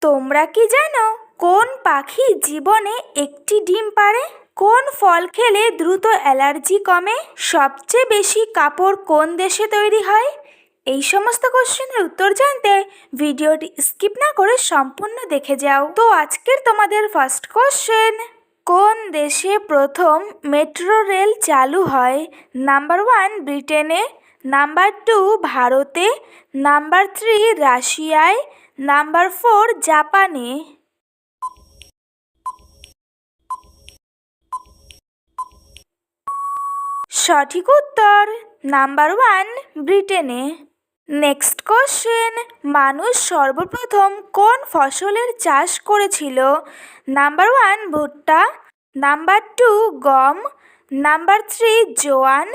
তোমরা কি জানো কোন পাখি জীবনে একটি ডিম পাড়ে? কোন ফল খেলে দ্রুত অ্যালার্জি কমে? সবচেয়ে বেশি কাপড় কোন দেশে তৈরি হয়? এই সমস্ত কোশ্চেনের উত্তর জানতে ভিডিওটি স্কিপ না করে সম্পূর্ণ দেখে যাও। তো আজকের তোমাদের ফার্স্ট কোশ্চেন, কোন দেশে প্রথম মেট্রো রেল চালু হয়? নাম্বার 1 ব্রিটেনে, নাম্বার 2 ভারতে, নাম্বার 3 রাশিয়ায়, নাম্বার 4 জাপানে। সঠিক উত্তর নাম্বার 1 ব্রিটেনে। নেক্সট কোশ্চেন, মানুষ সর্বপ্রথম কোন ফসলের চাষ করেছিল? নাম্বার 1 ভুট্টা, নাম্বার 2 গম, নাম্বার 3 জোয়ান,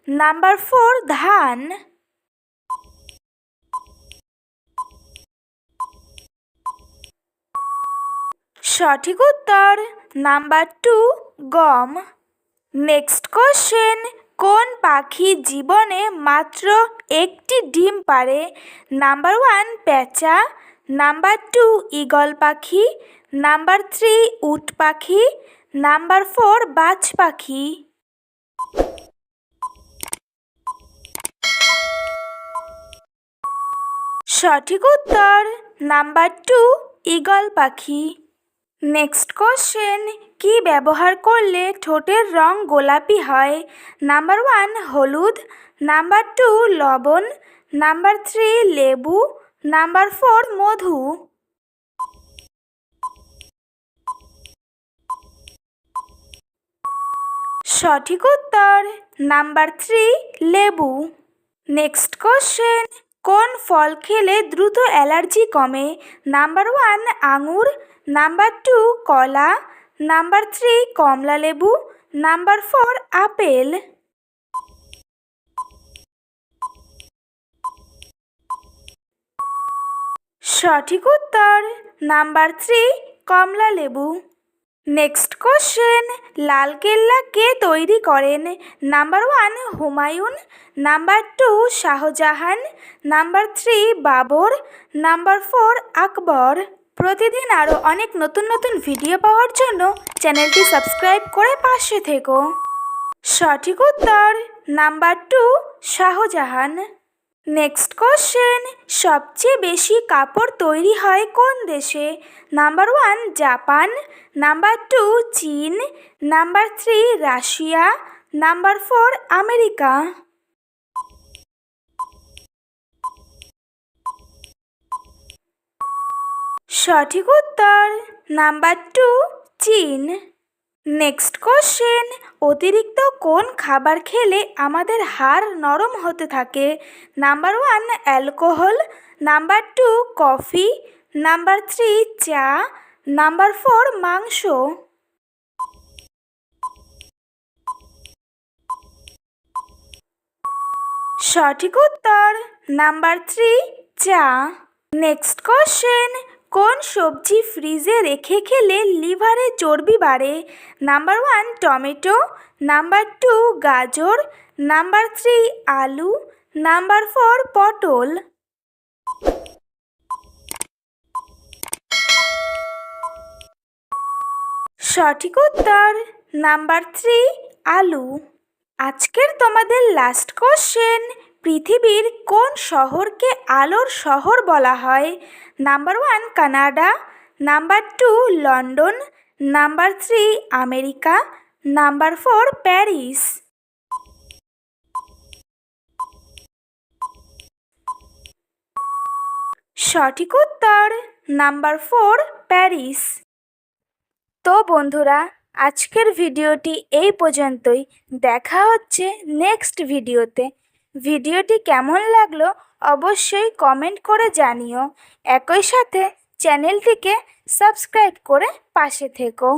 নাম্বার 4 ধান। সঠিক উত্তর নাম্বার 2 গম। নেক্সট কোশ্চেন, কোন পাখি জীবনে মাত্র একটি ডিম পাড়ে? নাম্বার 1 পেঁচা, নাম্বার 2 ঈগল পাখি, নাম্বার 3 উট পাখি, নাম্বার 4 বাজ পাখি। সঠিক উত্তর নাম্বার 2 ঈগল পাখি। নেক্সট কোশ্চেন, কি ব্যবহার করলে ঠোঁটের রং গোলাপি হয়? নাম্বার 1 হলুদ, নাম্বার 2 লবণ, নাম্বার 3 লেবু, নাম্বার 4 মধু। সঠিক উত্তর নাম্বার 3 লেবু। নেক্সট কোশ্চেন, কোন ফল খেলে দ্রুত অ্যালার্জি কমে? নাম্বার 1 আঙুর, নাম্বার 2 কলা, নাম্বার 3 কমলা লেবু, নাম্বার 4 আপেল। সঠিক উত্তর নাম্বার 3 কমলা লেবু। নেক্সট কোশ্চেন, লালকেল্লা কে তৈরি করেন? Number 1 Humayun, number 2 Shah Jahan, number 3 Babar, number 4 Akbar. প্রতিদিন আরও অনেক নতুন নতুন ভিডিও পাওয়ার জন্য চ্যানেলটি সাবস্ক্রাইব করে পাশে থেকো। সঠিক উত্তর নাম্বার 2 শাহজাহান। নেক্সট কোশ্চেন, সবচেয়ে বেশি কাপড় তৈরি হয় কোন দেশে? নাম্বার 1 জাপান, নাম্বার 2 চীন, নাম্বার 3 রাশিয়া, নাম্বার 4 আমেরিকা। সঠিক উত্তর নাম্বার 2 চীন। নেক্সট কোশ্চেন, অতিরিক্ত কোন খাবার খেলে আমাদের হাড় নরম হতে থাকে? Number 1 alcohol, number 2 coffee, number 3 চা, নাম্বার 4 মাংস। সঠিক উত্তর নাম্বার 3 চা। নেক্সট কোশ্চেন, কোন সবজি ফ্রিজে রেখে খেলে লিভারে চর্বি বাড়ে? নাম্বার 1 টমেটো, নাম্বার 2 গাজর, নাম্বার 3 আলু, নাম্বার 4 পটল। সঠিক উত্তর নাম্বার 3 আলু। আজকের তোমাদের লাস্ট কোশ্চেন, পৃথিবীর কোন শহরকে আলোর শহর বলা হয়? Number 1 Canada, number 2 London, number 3 America, number 4 Paris. সঠিক উত্তর নাম্বার 4 প্যারিস। তো বন্ধুরা, আজকের ভিডিওটি এই পর্যন্তই। দেখা হচ্ছে নেক্সট ভিডিওতে। ভিডিওটি কেমন লাগলো অবশ্যই কমেন্ট করে জানিও। একই সাথে চ্যানেলটিকে সাবস্ক্রাইব করে পাশে থেকো।